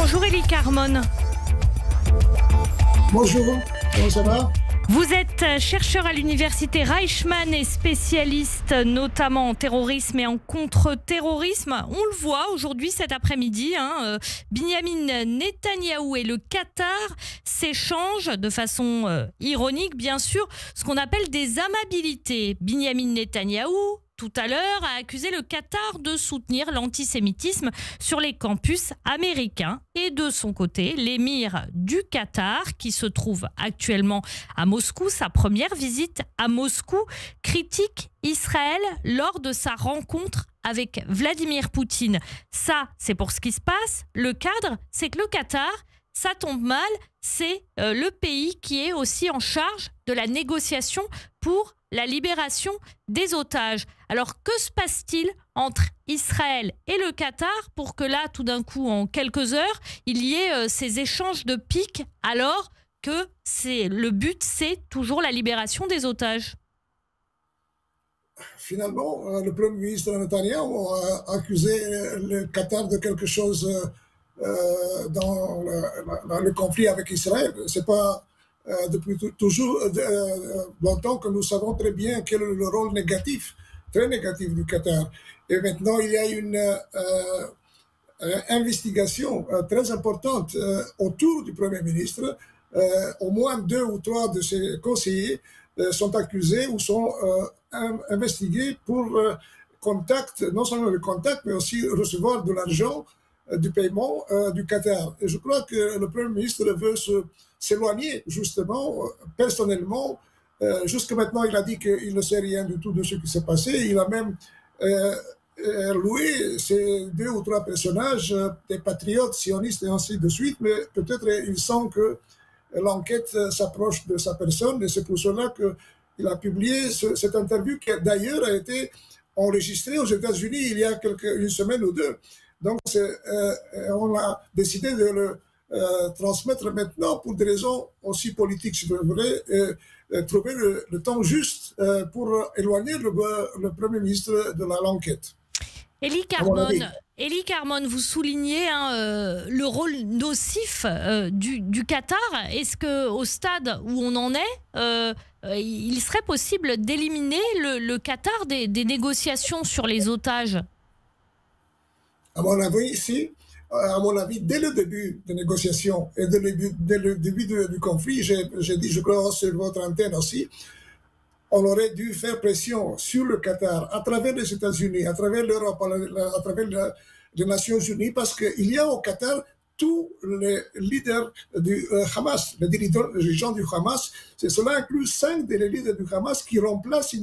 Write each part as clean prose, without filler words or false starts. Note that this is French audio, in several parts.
Bonjour Élie Carmon. Bonjour, comment ça va? Vous êtes chercheur à l'université Reichmann et spécialiste notamment en terrorisme et en contre-terrorisme. On le voit aujourd'hui cet après-midi, Binyamin Netanyahou et le Qatar s'échangent de façon ironique bien sûr ce qu'on appelle des amabilités. Binyamin Netanyahou, tout à l'heure, a accusé le Qatar de soutenir l'antisémitisme sur les campus américains. Et de son côté, l'émir du Qatar, qui se trouve actuellement à Moscou, sa première visite à Moscou, critique Israël lors de sa rencontre avec Vladimir Poutine. Ça, c'est pour ce qui se passe. Le cadre, c'est que le Qatar, ça tombe mal, c'est le pays qui est aussi en charge de la négociation pour la libération des otages. Alors, que se passe-t-il entre Israël et le Qatar pour que là, tout d'un coup, en quelques heures, il y ait ces échanges de piques alors que le but, c'est toujours la libération des otages? Finalement, le Premier ministre Netanyahou a accusé le Qatar de quelque chose dans le conflit avec Israël. C'est pas depuis toujours longtemps que nous savons très bien quel est le rôle négatif, très négatif du Qatar. Et maintenant, il y a une investigation très importante autour du Premier ministre. Au moins 2 ou 3 de ses conseillers sont accusés ou sont investigués pour contact, non seulement le contact, mais aussi recevoir de l'argent du paiement du Qatar. Et je crois que le Premier ministre veut s'éloigner, justement, personnellement. Jusqu'à maintenant, il a dit qu'il ne sait rien du tout de ce qui s'est passé. Il a même loué ces 2 ou 3 personnages, des patriotes, sionistes et ainsi de suite, mais peut-être il sent que l'enquête s'approche de sa personne, et c'est pour cela qu'il a publié cette interview qui d'ailleurs a été enregistrée aux États-Unis il y a une semaine ou 2. Donc, on a décidé de le transmettre maintenant pour des raisons aussi politiques, si vous voulez, trouver le temps juste pour éloigner le Premier ministre de l'enquête. Élie Carmon, vous soulignez le rôle nocif du Qatar. Est-ce qu'au stade où on en est, il serait possible d'éliminer le Qatar des négociations sur les otages? À mon avis, dès le début des négociations et dès le début du conflit, j'ai dit, je crois sur votre antenne aussi, on aurait dû faire pression sur le Qatar à travers les États-Unis, à travers l'Europe, à travers les Nations Unies, parce qu'il y a au Qatar tous les leaders du Hamas, les dirigeants du Hamas. Cela inclut 5 des leaders du Hamas qui remplacent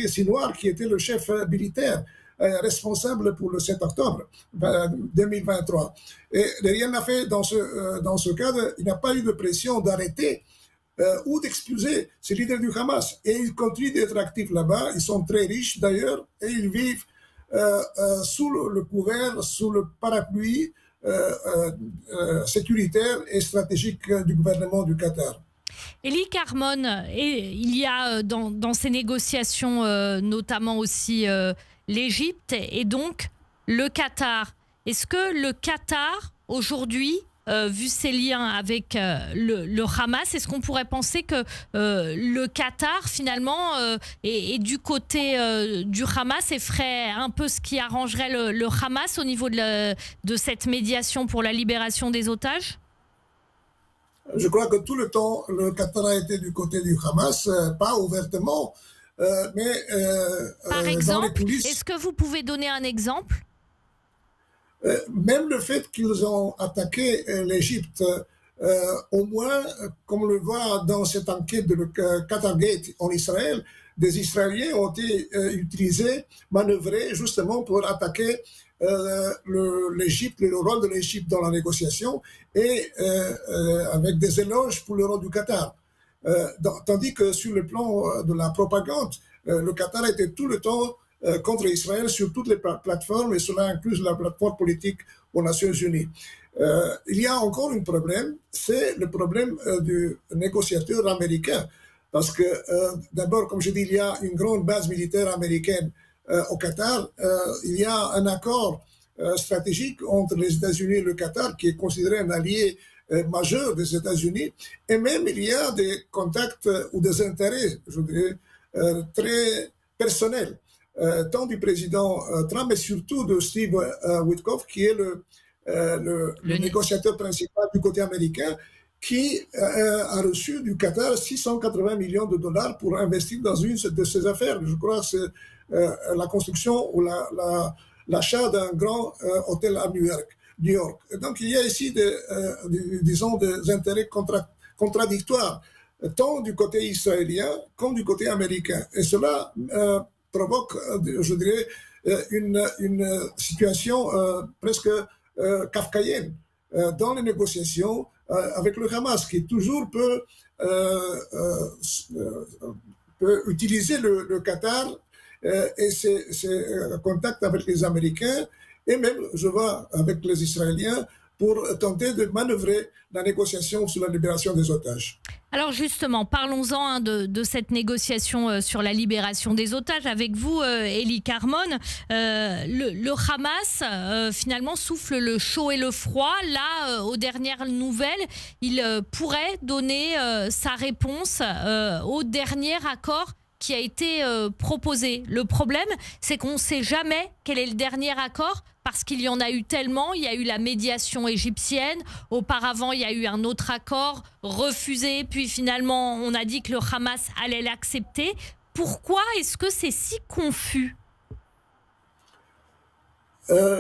Sinwar, qui était le chef militaire responsable pour le 7 octobre 2023. Et rien n'a fait dans ce cadre. Il n'y a pas eu de pression d'arrêter ou d'excluser ces leaders du Hamas. Et ils continuent d'être actifs là-bas. Ils sont très riches d'ailleurs et ils vivent sous le couvert, sous le parapluie sécuritaire et stratégique du gouvernement du Qatar. Élie Carmon, il y a dans ces négociations notamment aussi l'Égypte et donc le Qatar. Est-ce que le Qatar, aujourd'hui, vu ses liens avec le Hamas, est-ce qu'on pourrait penser que le Qatar, finalement, est du côté du Hamas et ferait un peu ce qui arrangerait le Hamas au niveau de cette médiation pour la libération des otages? Je crois que tout le temps, le Qatar a été du côté du Hamas, pas ouvertement, mais par exemple, dans les coulisses. Est-ce que vous pouvez donner un exemple? Même le fait qu'ils ont attaqué l'Égypte, au moins, comme on le voit dans cette enquête de Qatargate en Israël, des Israéliens ont été utilisés, manœuvrés justement pour attaquer l'Égypte, le rôle de l'Égypte dans la négociation, et avec des éloges pour le rôle du Qatar. Tandis que sur le plan de la propagande, le Qatar était tout le temps contre Israël sur toutes les plateformes, et cela inclut la plateforme politique aux Nations Unies. Il y a encore un problème, c'est le problème du négociateur américain. Parce que, d'abord, comme je dis, il y a une grande base militaire américaine au Qatar. Il y a un accord stratégique entre les États-Unis et le Qatar, qui est considéré un allié majeur des États-Unis. Et même il y a des contacts ou des intérêts, je dirais, très personnels, tant du président Trump, mais surtout de Steve Witkoff, qui est le négociateur principal du côté américain, qui a reçu du Qatar 680 millions de dollars pour investir dans une de ses affaires. Je crois que c'est la construction ou l'achat d'un grand hôtel à New York. Et donc il y a ici, disons, des intérêts contradictoires, tant du côté israélien comme du côté américain. Et cela provoque, je dirais, une situation presque kafkaïenne dans les négociations avec le Hamas, qui toujours peut utiliser le Qatar et ses contacts avec les Américains, et même, je vois, avec les Israéliens, pour tenter de manœuvrer la négociation sur la libération des otages. Alors justement, parlons-en de cette négociation sur la libération des otages avec vous, Eli Carmon. Le Hamas, finalement, souffle le chaud et le froid. Là, aux dernières nouvelles, il pourrait donner sa réponse au dernier accord qui a été proposé. Le problème, c'est qu'on ne sait jamais quel est le dernier accord, parce qu'il y en a eu tellement. Il y a eu la médiation égyptienne, auparavant il y a eu un autre accord refusé, puis finalement on a dit que le Hamas allait l'accepter. Pourquoi est-ce que c'est si confus ?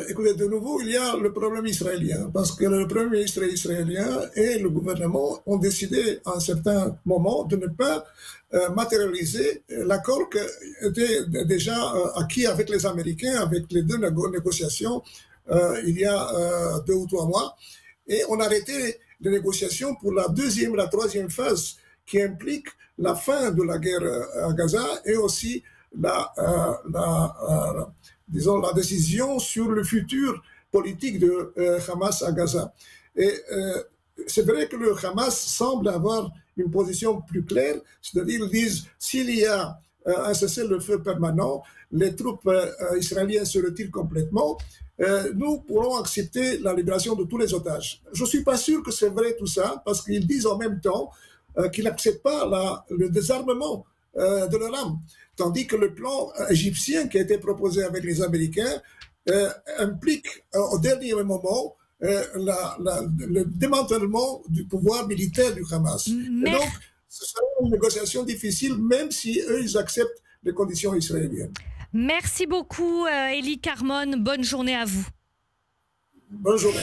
Écoutez, de nouveau, il y a le problème israélien, parce que le Premier ministre israélien et le gouvernement ont décidé à un certain moment de ne pas matérialiser l'accord qui était déjà acquis avec les Américains, avec les deux négociations il y a 2 ou 3 mois. Et on a arrêté les négociations pour la troisième phase, qui implique la fin de la guerre à Gaza et aussi disons, la décision sur le futur politique de Hamas à Gaza. Et c'est vrai que le Hamas semble avoir une position plus claire, c'est-à-dire ils disent s'il y a un cessez-le-feu permanent, les troupes israéliennes se retirent complètement, nous pourrons accepter la libération de tous les otages. Je ne suis pas sûr que c'est vrai tout ça, parce qu'ils disent en même temps qu'ils n'acceptent pas le désarmement de leur âme. Tandis que le plan égyptien qui a été proposé avec les Américains implique au dernier moment le démantèlement du pouvoir militaire du Hamas. Et donc, ce sera une négociation difficile, même si eux, ils acceptent les conditions israéliennes. Merci beaucoup, Eli Carmon. Bonne journée à vous. Bonne journée.